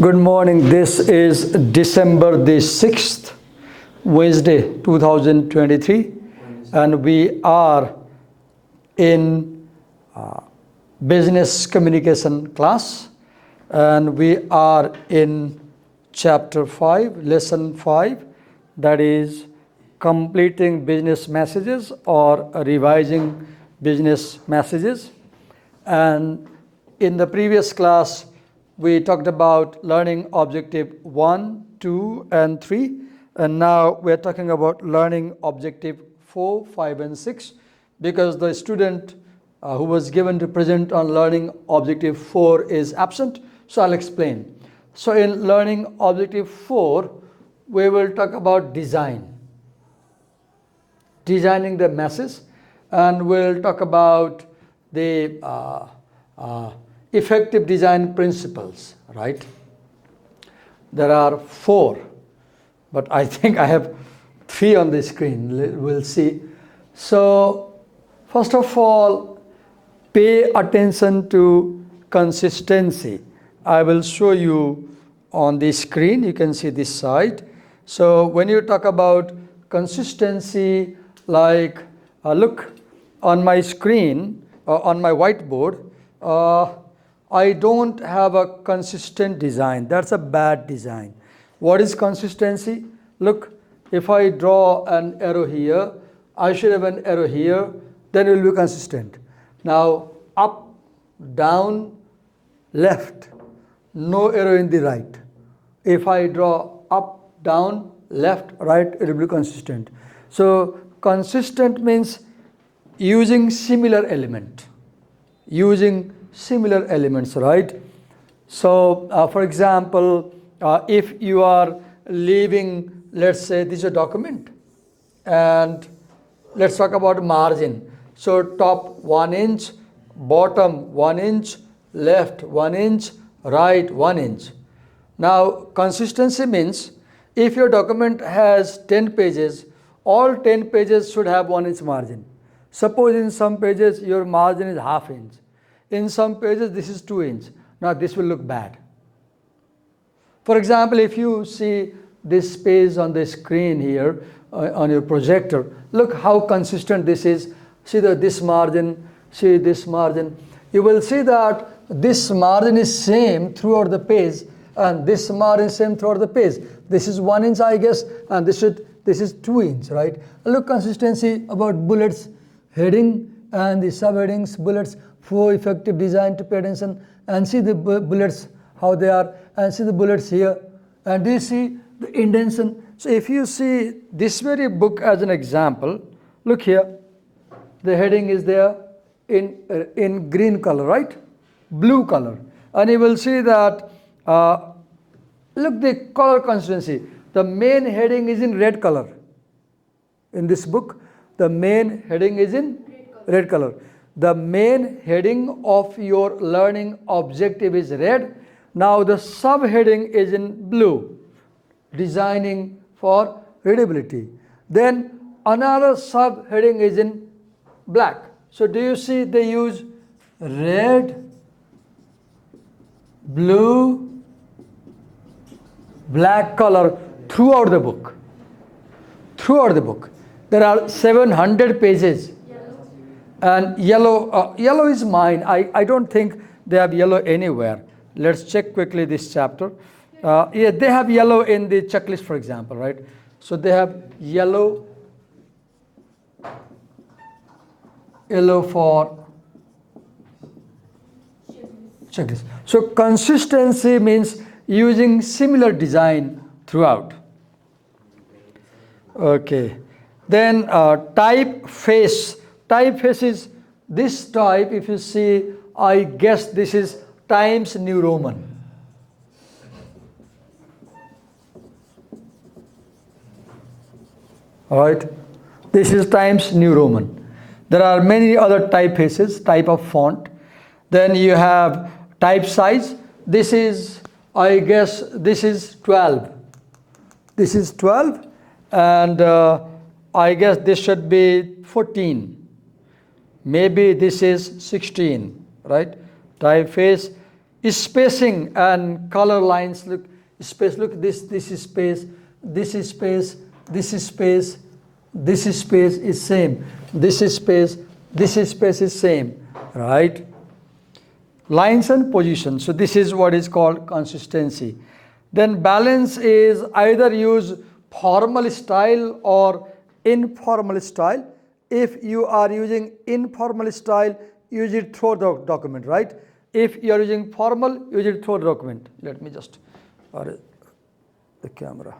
Good morning. This is December the 6th, Wednesday 2023, and we are in business communication class, and we are in chapter 5, lesson 5, that is completing business messages or revising business messages. And in the previous class, we talked about learning objective 1, 2, and 3. And now we're talking about learning objective 4, 5, and 6, because the student who was given to present on learning objective 4 is absent. So I'll explain. So in learning objective 4, we will talk about designing the message, and we'll talk about the effective design principles, right? There are 4, but I think I have 3 on the screen. We'll see. So first of all, pay attention to consistency. I will show you on the screen. You can see this side. So when you talk about consistency, like look on my screen, on my whiteboard, I don't have a consistent design. That's a bad design. What is consistency? Look, if I draw an arrow here, I should have an arrow here, then it will be consistent. Now, up, down, left, no arrow in the right. If I draw up, down, left, right, it will be consistent. So, consistent means using similar elements, right? So, for example, if you are leaving, let's say this is a document, and let's talk about margin. So, top 1 inch, bottom 1 inch, left 1 inch, right 1 inch. Now, consistency means if your document has 10 pages, all 10 pages should have 1 inch margin. Suppose in some pages your margin is ½ inch. In some pages this is 2 inch. Now this will look bad. For example, if you see this page on the screen here on your projector, look how consistent this is. See this margin, see this margin. You will see that this margin is same throughout the page, and this margin is same throughout the page. This is 1 inch, I guess, and this is 2 inch, right? Look, consistency about bullets, heading and the subheadings, bullets. For effective design, to pay attention and see the bullets how they are, and see the bullets here, and do you see the indentation? So if you see this very book as an example, look here, the heading is there in green color, right? Blue color, and you will see that look, the color consistency. The main heading is in red color. In this book, the main heading is in red color. The main heading of your learning objective is red. Now the subheading is in blue, designing for readability. Then another subheading is in black. So do you see they use red, blue, black color throughout the book. Throughout the book. There are 700 pages. And yellow is mine. I don't think they have yellow anywhere. Let's check quickly this chapter. Yeah, they have yellow in the checklist, for example, right? So they have yellow for checklist. So consistency means using similar design throughout. Okay. Then typeface. Typeface is this type. If you see, I guess this is Times New Roman. All right, this is Times New Roman. There are many other typefaces, type of font. Then you have type size. This is, I guess, this is 12. This is 12, and I guess this should be 14. Maybe this is 16, right? Typeface spacing and color lines. Look, space. Look, this is space. This is space. This is space. This is space is same. This is space. This is space is same. Right? Lines and position. So this is what is called consistency. Then balance is either use formal style or informal style. If you are using informal style, use it through the document, right? If you are using formal, use it through the document. Let me just, the camera.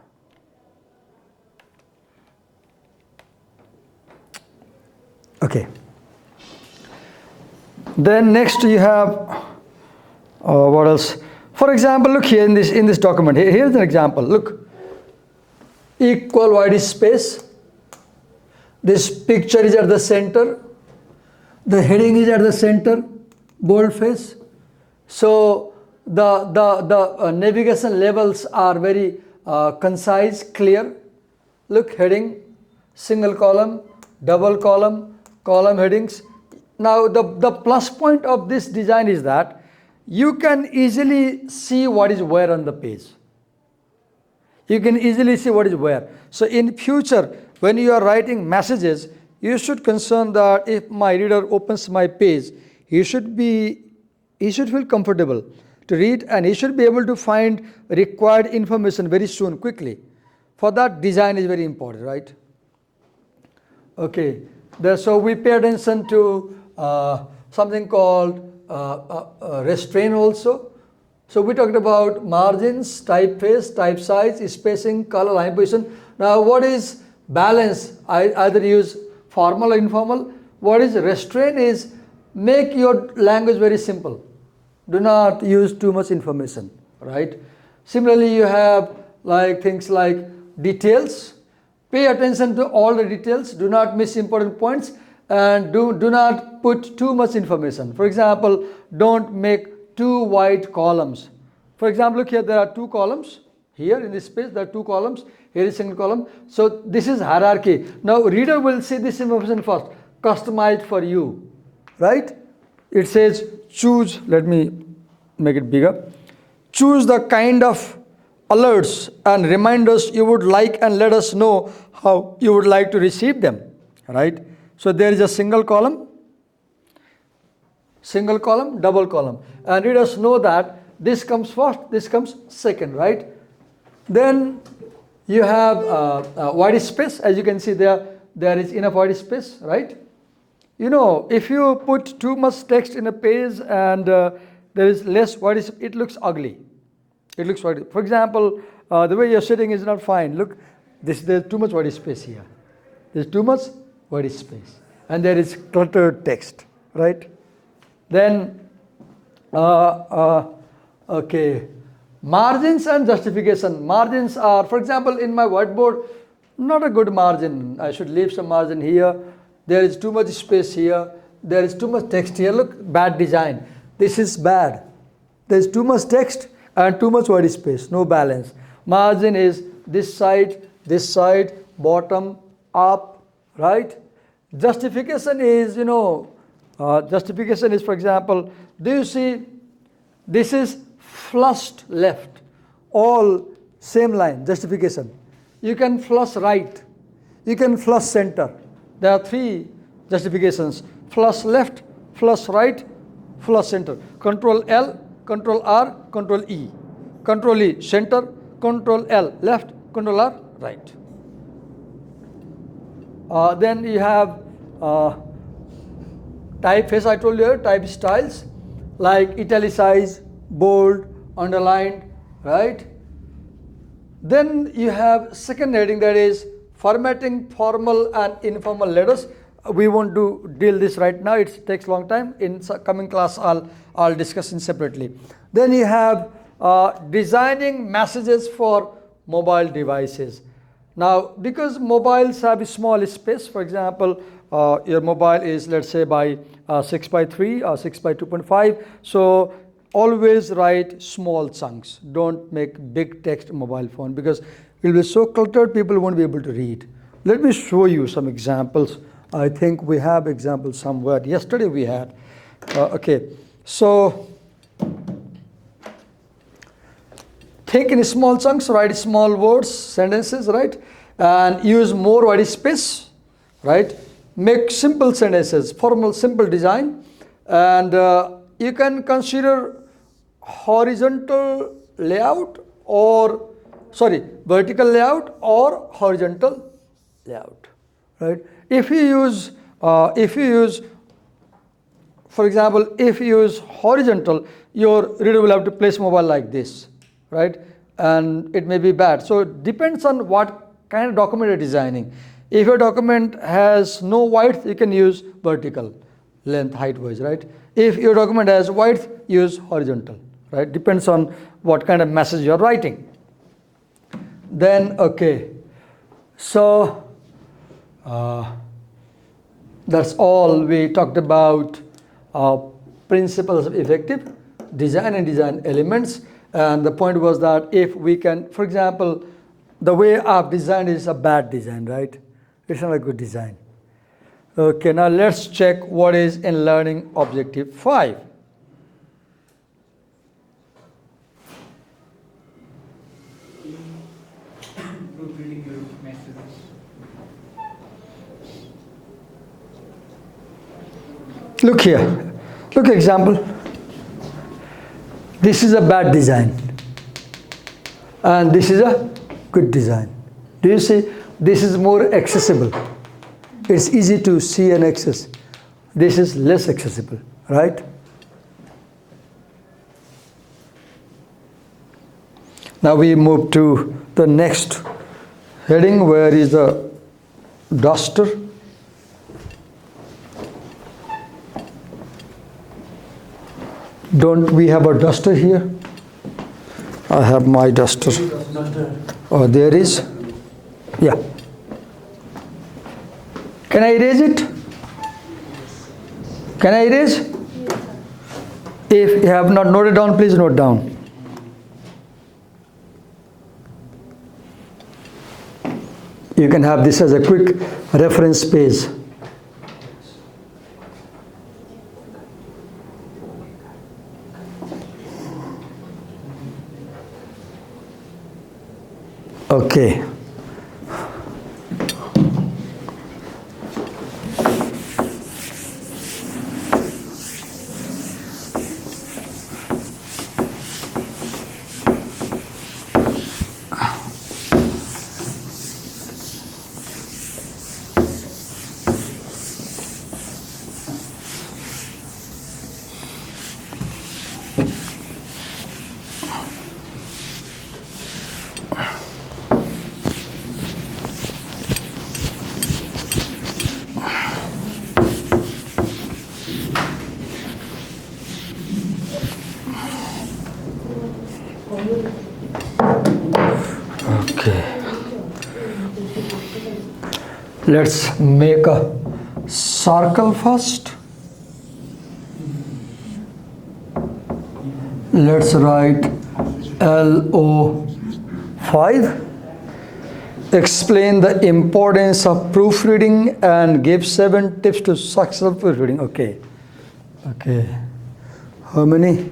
Okay. Then next you have, what else? For example, look here in this document. Here's an example. Look, equal white space. This picture is at the center. The heading is at the center. Boldface. So the navigation levels are very concise, clear. Look, heading, single column, double column, column headings. Now the plus point of this design is that you can easily see what is where on the page. You can easily see what is where. So in future, when you are writing messages, you should concern that if my reader opens my page, he should feel comfortable to read, and he should be able to find required information very soon, quickly. For that, design is very important, right? Okay, so we pay attention to something called restraint also. So we talked about margins, typeface, type size, spacing, color, line position. Now what is balance? I either use formal or informal. What is restraint is make your language very simple. Do not use too much information, right? Similarly, you have like things like details. Pay attention to all the details. Do not miss important points, and do not put too much information. For example, don't make two wide columns. For example, look here, there are two columns. Here in this space, there are two columns. Here is single column. So this is hierarchy. Now reader will see this information first, customized for you, right? It says choose, let me make it bigger. Choose the kind of alerts and reminders you would like and let us know how you would like to receive them, right? So there is a single column, double column, and readers know that this comes first, this comes second, right? Then you have white space. As you can see there is enough white space, right? You know, if you put too much text in a page and there is less white space, it looks ugly. It looks white. For example, the way you're sitting is not fine. Look, there's too much white space here. There's too much white space, and there is cluttered text, right? Then, okay, margins and justification. Margins are, for example, in my whiteboard, not a good margin. I should leave some margin here. There is too much space here. There is too much text here. Look, bad design. This is bad. There is too much text and too much white space. No balance. Margin is this side, bottom, up, right? Justification is, justification is, for example, do you see this is flushed left, all same line, justification. You can flush right, you can flush center. There are three justifications: flush left, flush right, flush center. Control L, Control R, Control E. Control E, center, Control L, left, Control R, right. Then you have typeface, I told you, type styles like italicized, bold, underlined, right? Then you have second heading, that is formatting formal and informal letters. We won't deal this right now. It takes long time. In coming class, I'll discuss it separately. Then you have designing messages for mobile devices. Now, because mobiles have a small space, for example, your mobile is, let's say, by 6 by 3 or 6 by 2.5. So always write small chunks. Don't make big text mobile phone, because it will be so cluttered people won't be able to read. Let me show you some examples. I think we have examples somewhere. Yesterday we had. Okay, so think in small chunks, write small words, sentences, right? And use more white space, right? Make simple sentences, formal, simple design. And you can consider horizontal layout or, sorry, vertical layout or horizontal layout, right? If you use, for example, if you use horizontal, your reader will have to place mobile like this, right? And it may be bad. So it depends on what kind of document you're designing. If your document has no width, you can use vertical, length, height wise, right? If your document has width, use horizontal, right? Depends on what kind of message you're writing. Then, okay, so that's all we talked about. Principles of effective design and design elements. And the point was that if we can, for example, the way I've designed is a bad design, right? It's not a good design. Okay, now let's check what is in learning objective 5. Proofreading your messages. Look here, look example. This is a bad design and this is a good design. Do you see? This is more accessible. It's easy to see and access. This is less accessible, right? Now we move to the next heading, where is the duster. Don't we have a duster here? I have my duster. Oh, there is? Yeah. Can I erase it? Can I erase? If you have not noted down, please note down. You can have this as a quick reference page. Okay. Let's make a circle first. Let's write LO5. Explain the importance of proofreading and give 7 tips to successful proofreading. Okay. Okay. How many?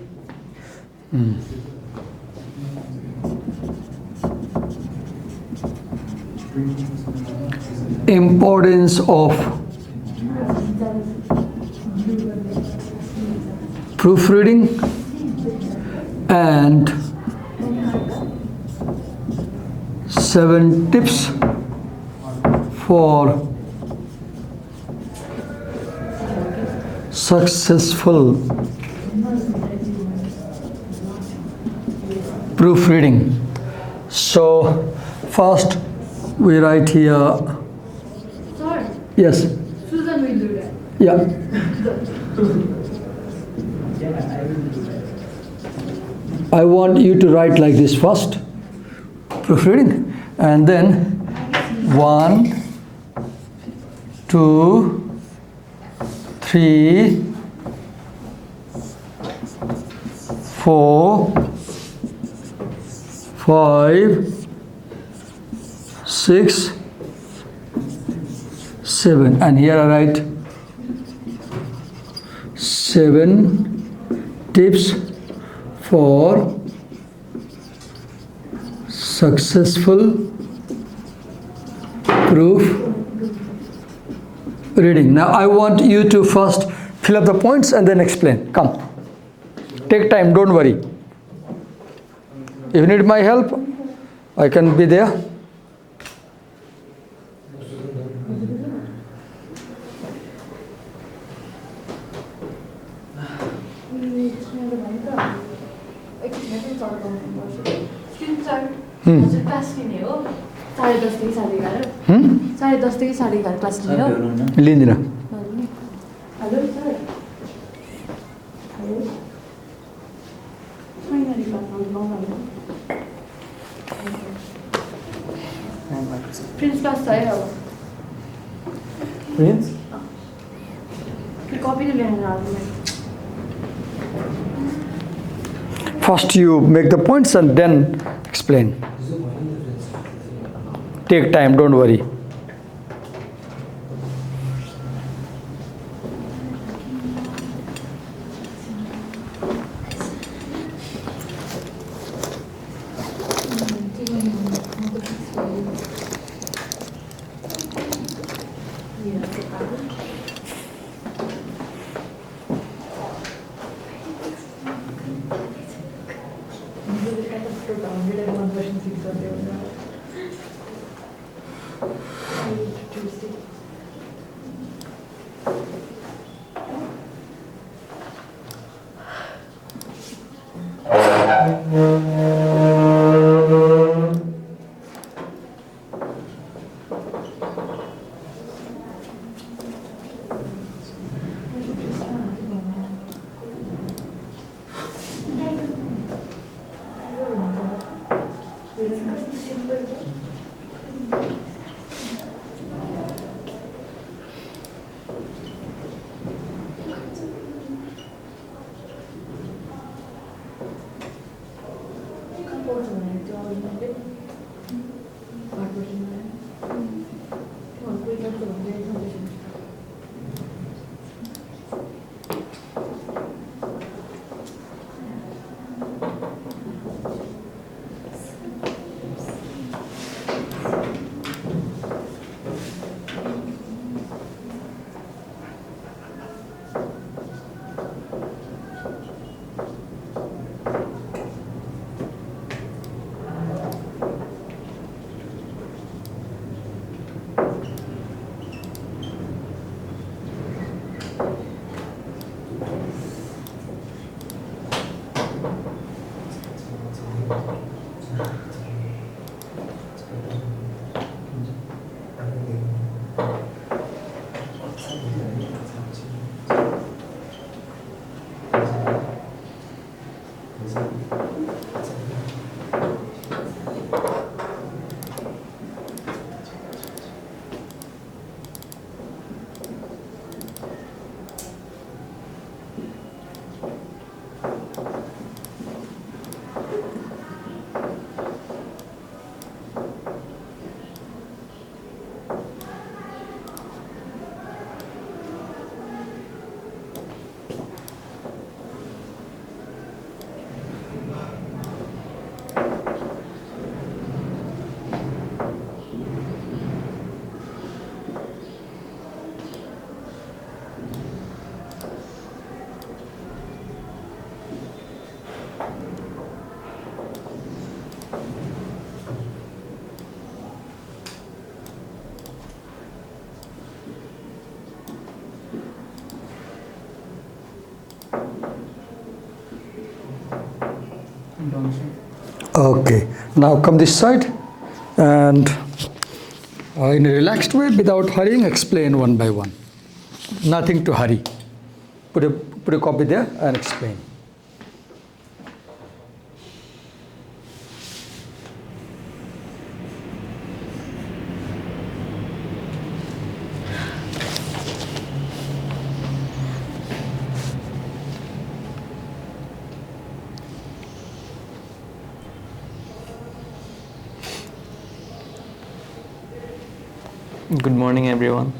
Importance of proofreading and 7 tips for successful proofreading. So first we write here. Sir, Yes. Susan will do that. Yeah. I want you to write like this first, proofreading, and then 1, 2, 3, 4, 5, 6, 7, and here I write 7 tips for successful proof reading. Now I want you to first fill up the points and then explain. Come. Take time, don't worry. If you need my help, I can be there. हजुर class लिने हो 10:30 देखि 11:30 10:30 देखि 11:30 class लिने हो लिँदिन। Hello sir hello finally class आउनु prince class छ है अब Prince? कपी लेखेर आउनु First you make the points and then explain. Take time, don't worry. Okay, now come this side and in a relaxed way, without hurrying, explain one by one. Nothing to hurry. Put a copy there and explain. Good morning, everyone.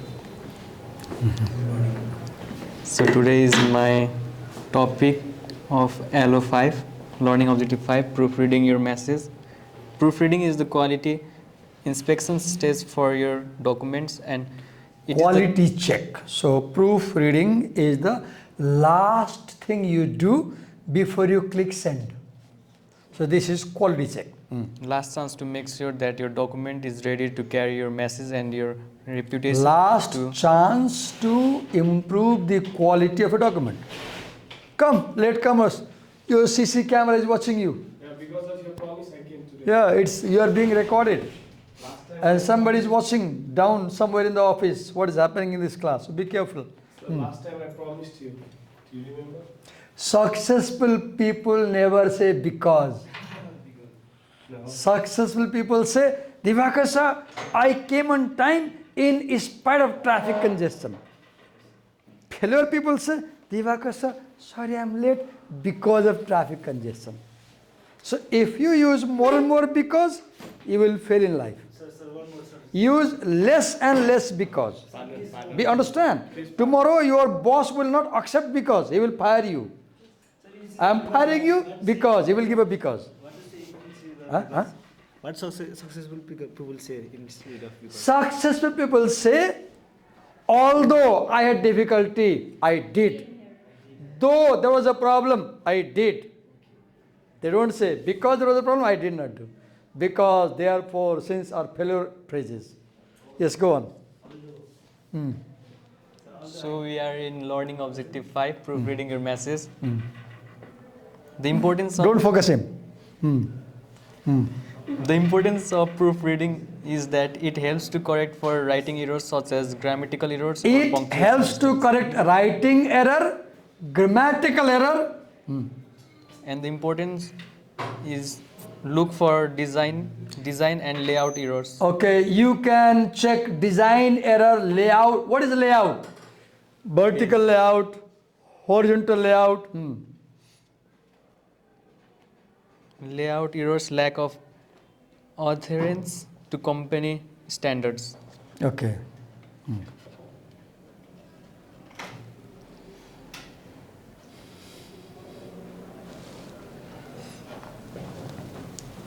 So today is my topic of LO5, Learning Objective 5, proofreading your message. proofreading is the quality inspection stage for your documents, and it is the- Quality check. So proofreading is the last thing you do before you click send. So this is quality check. last chance to make sure that your document is ready to carry your message and your reputation. Last to chance to improve the quality of a document. Come, latecomers. Your CC camera is watching you. Yeah, because of your promise, I came today. Yeah, you are being recorded. Last time, And somebody is watching down somewhere in the office what is happening in this class. So be careful. last time I promised you. Do you remember? Successful people never say because. No. Successful people say, Divakar sir, I came on time in spite of traffic congestion. Failure people say, Divakar sir, sorry I'm late because of traffic congestion. So if you use more and more because, you will fail in life. Use less and less because. Be understand? Tomorrow your boss will not accept because, he will fire you. I am firing you because, he will give a because. Huh? What successful people say instead of because? Successful people say, although I had difficulty, I did. Though there was a problem, I did. They don't say, because there was a problem, I did not do. Because, therefore, since are failure phrases. Yes, go on. So we are in learning objective 5, proofreading your message. The importance of Don't focus him. The importance of proofreading is that it helps to correct for writing errors such as grammatical errors or It punctuation helps to mistakes. correct writing error, grammatical error. And the importance is look for design and layout errors. Okay, you can check design error, layout. What is layout? Vertical layout, horizontal layout. Layout errors, lack of adherence to company standards. Okay.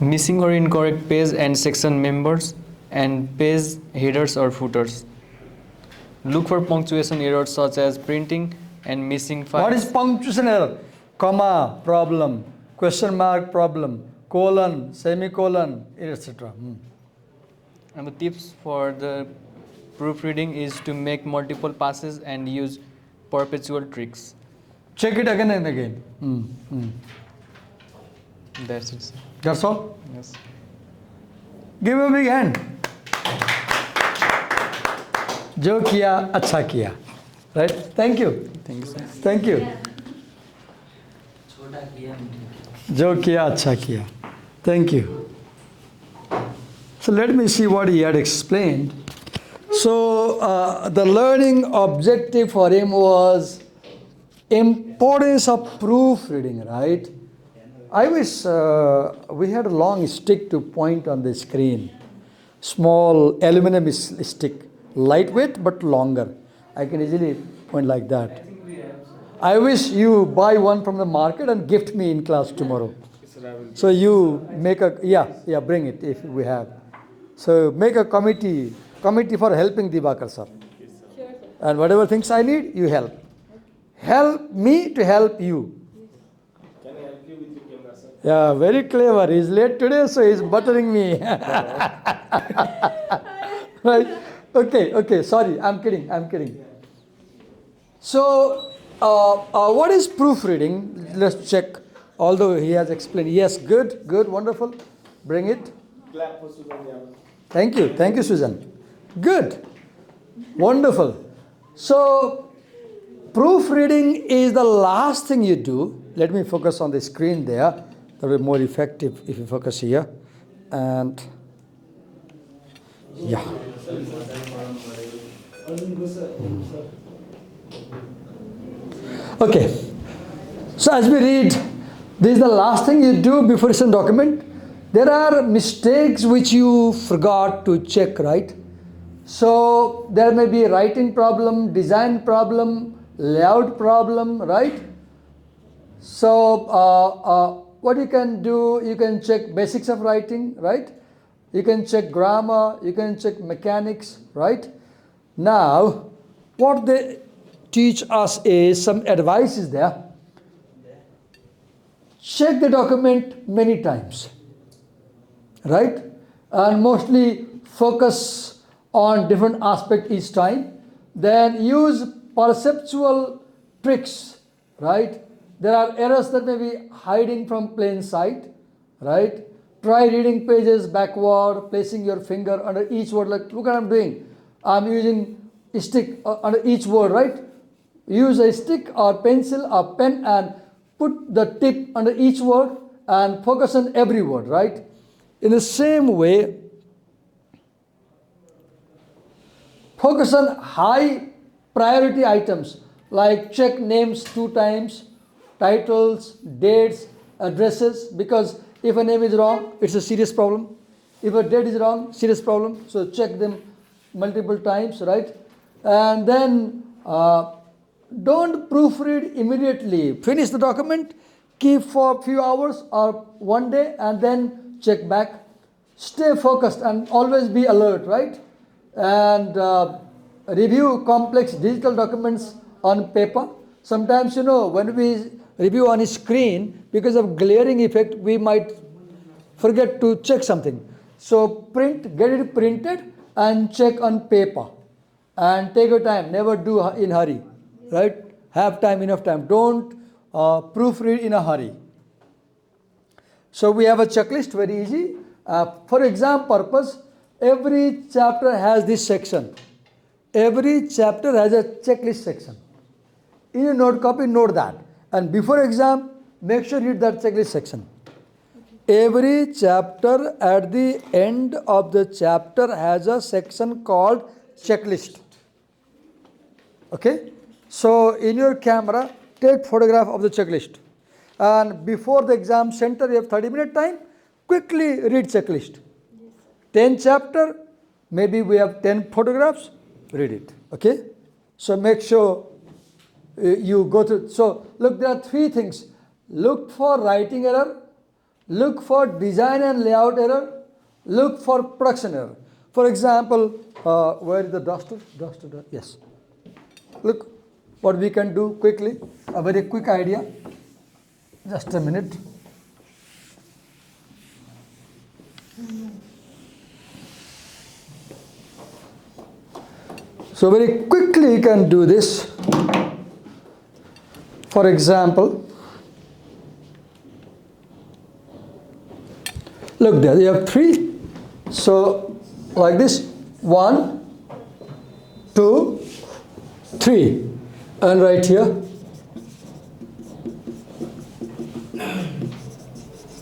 Missing or incorrect page and section members and page headers or footers. Look for punctuation errors such as printing and missing files. What is punctuation error? Comma problem, question mark problem, colon, semicolon, etc. And the tips for the proofreading is to make multiple passes and use perpetual tricks. Check it again and again. That's it, sir. That's all. Yes. Give a big hand. जो किया अच्छा किया. Right? Thank you. Thank you, sir. Thank you. जो किया अच्छा किया. Thank you. So let me see what he had explained. So the learning objective for him was importance of proofreading, right? I wish we had a long stick to point on the screen. Small aluminum stick, lightweight but longer. I can easily point like that. I wish you buy one from the market and gift me in class tomorrow. So you make a, bring it if we have. So make a committee for helping Divakar sir. Sure, sir. And whatever things I need, you help. Help me to help you. Can I help you with your camera, sir? Yeah, very clever. He's late today, so he's buttering me. Right? Okay, sorry, I'm kidding. So, what is proofreading? Let's check. Although he has explained. Yes, good, wonderful. Bring it. Clap for Susan. Thank you, Susan. Good, wonderful. So, proofreading is the last thing you do. Let me focus on the screen there. That will be more effective if you focus here. And yeah. Okay. So as we read, this is the last thing you do before you send document. There are mistakes which you forgot to check, right? So there may be writing problem, design problem, layout problem, right? So what you can do, you can check basics of writing, right? You can check grammar, you can check mechanics, right? Now, what they teach us is some advice is there. Check the document many times, right? And mostly focus on different aspect each time. Then use perceptual tricks, right? There are errors that may be hiding from plain sight, right? Try reading pages backward, placing your finger under each word. Like, look what I'm doing. I'm using a stick under each word, right? Use a stick or pencil or pen and put the tip under each word and focus on every word, right? In the same way, focus on high priority items like check names 2 times, titles, dates, addresses, because if a name is wrong, it's a serious problem. If a date is wrong, serious problem. So check them multiple times, right? And then don't proofread immediately. Finish the document, keep for a few hours or one day, and then check back. Stay focused and always be alert, right? And review complex digital documents on paper. Sometimes, when we review on a screen, because of glaring effect, we might forget to check something. So get it printed and check on paper. And take your time. Never do in hurry, right? Have time, enough time. Don't proofread in a hurry. So we have a checklist, very easy. For exam purpose, every chapter has this section. Every chapter has a checklist section. In your note copy, note that. And before exam, make sure you read that checklist section. Every chapter, at the end of the chapter, has a section called checklist. Okay? So in your camera, take photograph of the checklist. And before the exam center, you have 30-minute time, quickly read checklist. 10 chapter, maybe we have 10 photographs, read it. Okay? So make sure you go through. So look, there are 3 things. Look for writing error, look for design and layout error, look for production error. For example, where is the duster? Yes. Look what we can do quickly, a very quick idea. Just a minute. So very quickly you can do this. For example, look there, you have 3. So like this, 1, 2, 3. And right here,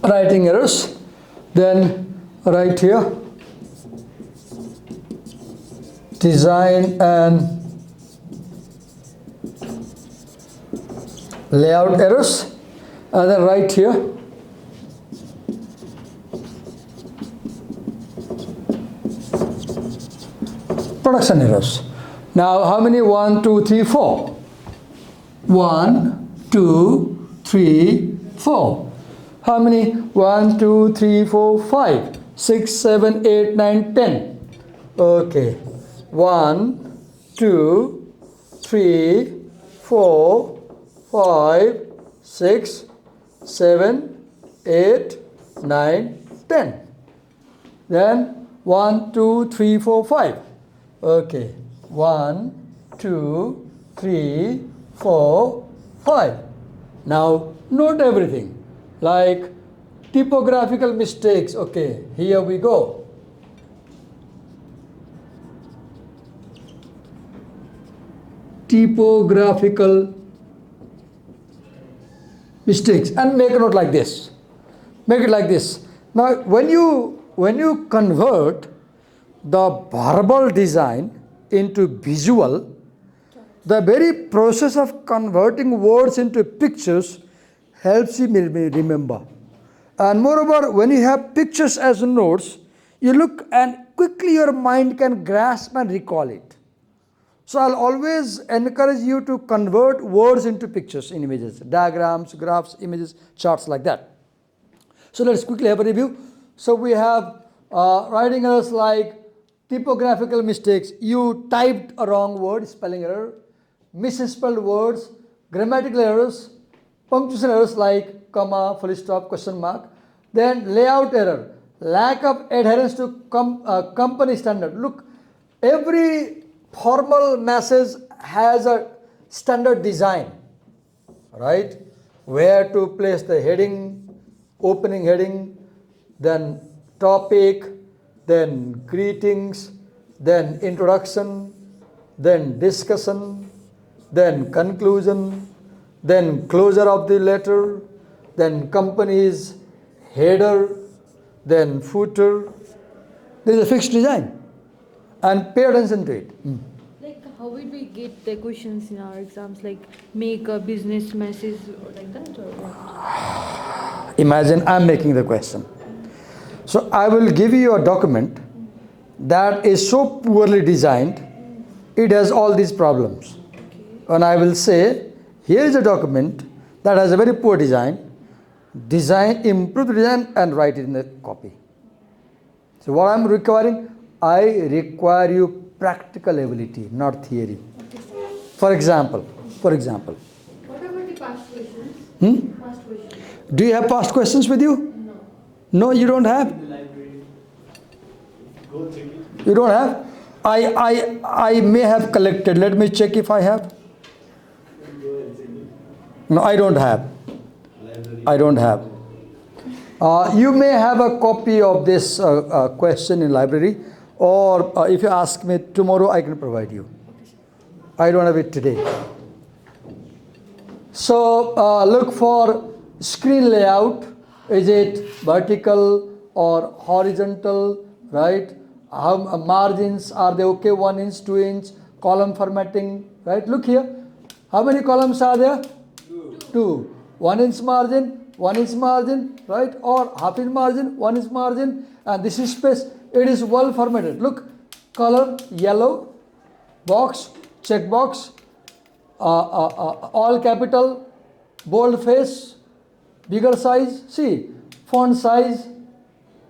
writing errors. Then right here, design and layout errors. And then right here, production errors. Now how many? 1, 2, 3, 4. 1, 2, 3, 4. How many? 1, 2, 3, 4, 5, 6, 7, 8, 9, 10. Okay. 1, 2, 3, 4, 5, 6, 7, 8, 9, 10. Then 1, 2, 3, 4, 5. Okay. 1, 2, 3, 4, 5. Now note everything. Like typographical mistakes. Okay, here we go. Typographical mistakes, and make a note like this. Make it like this. Now when you convert the verbal design into visual, the very process of converting words into pictures helps you remember. And moreover, when you have pictures as notes, you look and quickly your mind can grasp and recall it. So I'll always encourage you to convert words into pictures in images, diagrams, graphs, images, charts like that. So let's quickly have a review. So we have writing errors like typographical mistakes. You typed a wrong word, spelling error, misspelled words, grammatical errors, punctuation errors like comma, full stop, question mark. Then layout error, lack of adherence to company standard. Look, every formal message has a standard design, right? Where to place the heading, opening heading, then topic, then greetings, then introduction, then discussion, then conclusion, then closure of the letter, then company's header, then footer. There is a fixed design, and pay attention to it. Like, how would we get the questions in our exams? Like, make a business message or like that, or what? Imagine I'm making the question. So I will give you a document that is so poorly designed, it has all these problems. And I will say, here is a document that has a very poor design, improve the design and write it in the copy. So what I'm requiring, I require you practical ability, not theory. For example. What about the past questions? Past questions? Do you have past questions with you? No. No, you don't have? In the library. Go check it. You don't have? I may have collected. Let me check if I have. Go and check it. No, I don't have. Library. I don't have. You may have a copy of this question in library, or if you ask me tomorrow, I can provide you. I don't have it today. So look for screen layout. Is it vertical or horizontal, right? How margins, are they okay? 1 inch, 2 inch, column formatting, right? Look here. How many columns are there? Two. 1 inch margin, 1 inch margin, right? Or half inch margin, 1 inch margin, and this is space. It is well formatted. Look, color yellow, box, check box, all capital, bold face, bigger size. See, font size,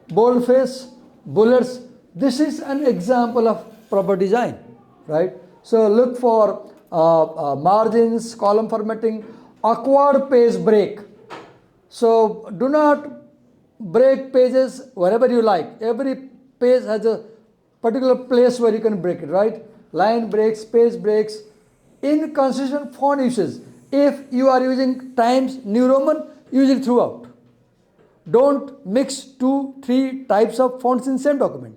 bold face, bullets. This is an example of proper design, right? So look for margins, column formatting, awkward page break. So do not break pages wherever you like. Every page has a particular place where you can break it, right? Line breaks, page breaks, inconsistent font uses. If you are using Times New Roman, use it throughout. Don't mix 2-3 types of fonts in same document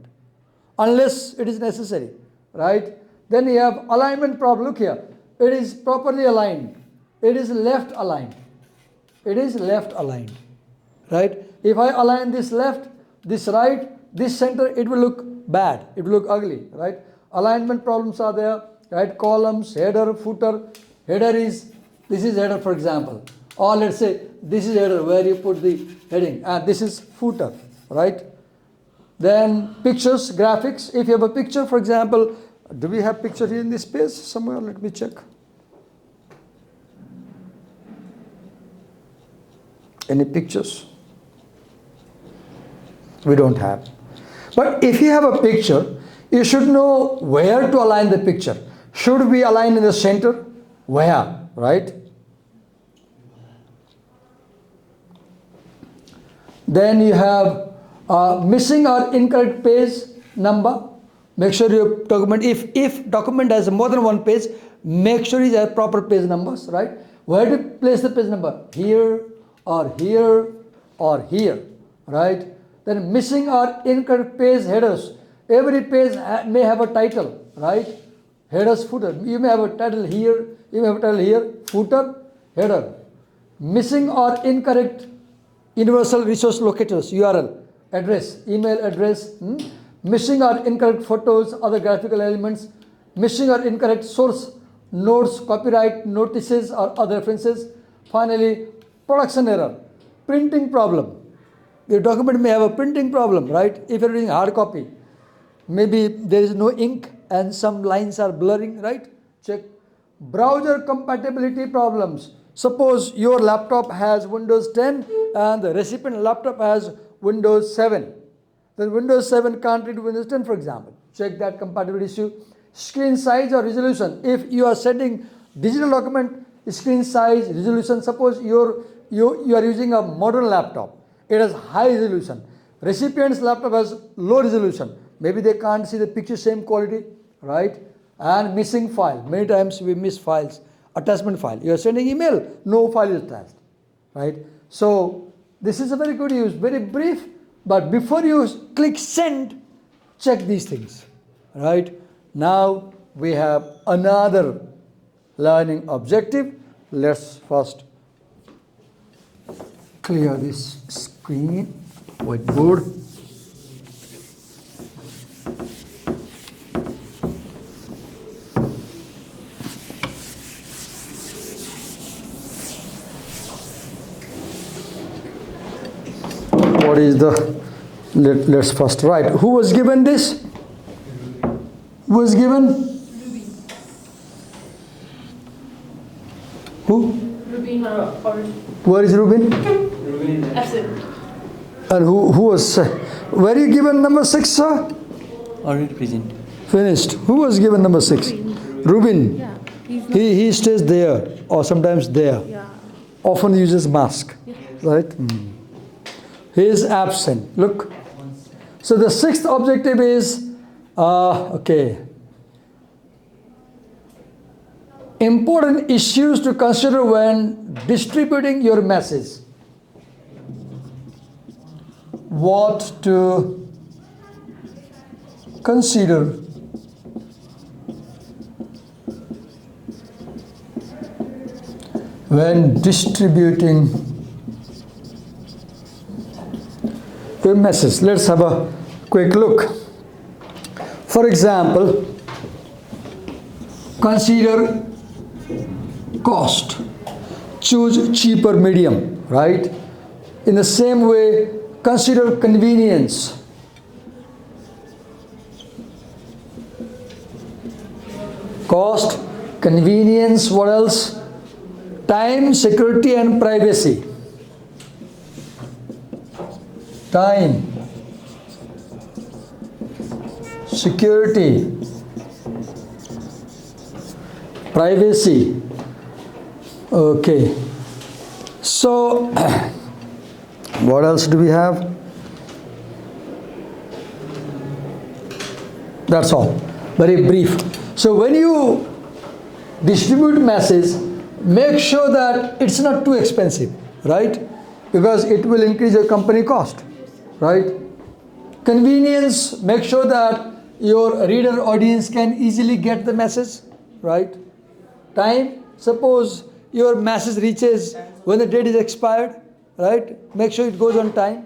unless it is necessary, right? Then you have alignment problem. Look here. It is properly aligned. It is left aligned. It is left aligned, right? If I align this left, this right, this center, it will look bad. It will look ugly, right? Alignment problems are there, right? Columns, header, footer. Header is, this is header, for example. Or let's say this is header where you put the heading, and this is footer, right? Then pictures, graphics. If you have a picture, for example, do we have picture here in this page somewhere? Let me check. Any pictures? We don't have. But if you have a picture, you should know where to align the picture. Should we align in the center? Where, right? Then you have missing or incorrect page number. Make sure your document, if document has more than one page, make sure it has proper page numbers, right? Where to place the page number? Here or here or here, right? Then missing or incorrect page headers. Every page may have a title, right? Headers, footer. You may have a title here, you may have a title here, footer, header. Missing or incorrect universal resource locators, URL, address, email address. Missing or incorrect photos, other graphical elements. Missing or incorrect source, notes, copyright, notices or other references. Finally, production error, printing problem. Your document may have a printing problem, right? If you're doing hard copy, maybe there is no ink and some lines are blurring, right? Check. Browser compatibility problems. Suppose your laptop has Windows 10 and the recipient laptop has Windows 7. Then Windows 7 can't read Windows 10, for example. Check that compatibility issue. Screen size or resolution. If you are sending digital document, screen size, resolution, suppose you are using a modern laptop. It has high resolution. Recipient's laptop has low resolution. Maybe they can't see the picture same quality, right? And missing file. Many times we miss files. Attachment file. You are sending email, no file is attached, right? So this is a very good use, very brief, but before you click send, check these things, right? Now we have another learning objective. Let's first clear this screen, whiteboard. What is the, let's first write. Who was given this? Who was given? Who? Rubin or Where is Rubin? absent. And who was? Were you given number 6, sir? Already present. Finished. Who was given number 6? Rubin. Yeah, he's not. He stays there or sometimes there. Yeah. Often uses mask, right? He is absent. Look. So the 6th objective is, okay. Important issues to consider when distributing your message. What to consider when distributing your message. Let's have a quick look. For example, consider cost. Choose cheaper medium, right? In the same way, consider convenience. Cost, convenience, what else? Time, security and privacy. Time, security, privacy. Okay. So, what else do we have? That's all. Very brief. So when you distribute message, make sure that it's not too expensive, right? Because it will increase your company cost, right? Convenience, make sure that your reader audience can easily get the message, right? Time, suppose your message reaches when the date is expired, right? Make sure it goes on time.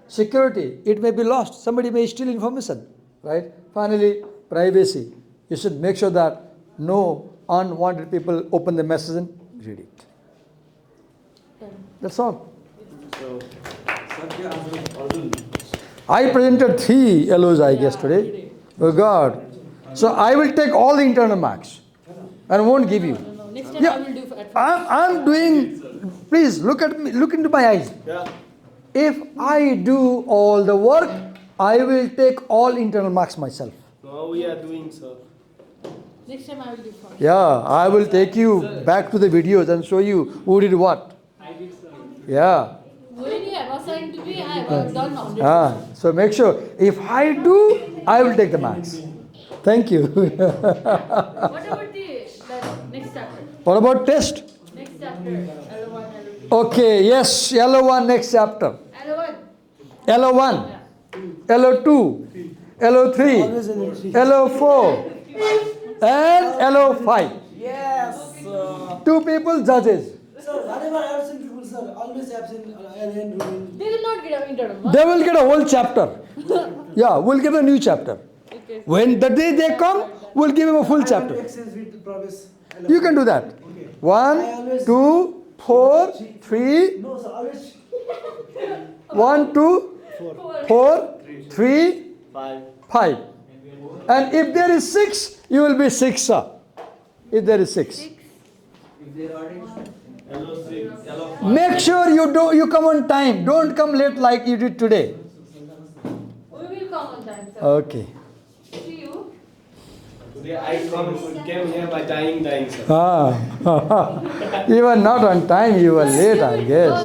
Security, it may be lost. Somebody may steal information, right? Finally, privacy. You should make sure that no unwanted people open the message and read it. That's all. So, Satya Arjun. I presented 3 LOs, I guess, today. Oh God. So I will take all the internal marks and won't give you. No, next time I will do at first. I'm doing, please look at me, look into my eyes. Yeah. If I do all the work, I will take all internal marks myself. Now we are doing, sir. Next time I will do first. Yeah, I will take you back to the videos and show you who did what. I did, sir. Yeah. When you have assigned to me, I have done 100%. So make sure, if I do, I will take the marks. Thank you. What about the next chapter? What about test? Next chapter, L1, L2. Okay, yes, LO1 next chapter. L1. LO1, LO2, LO3, LO4, and LO5. Yes. 2 people judges. Sir, whatever absent people, sir, always absent and Rubin. They will not get an internal mark. They will get a whole chapter. Yeah, we'll give a new chapter. Okay. When the day they come, we'll give them a full chapter. Exchange with Promise. You can do that. 1, 2, 4, 3, No, sir, always 1, 2, 4, 3, 5. And if there is 6, you will be 6, sir. If there is 6. If there are Yellow six, yellow five. Make sure you come on time. Don't come late like you did today. We will come on time, sir. Okay. See you. Today I came here by dying, sir. Ah. You were not on time. You were late, I guess.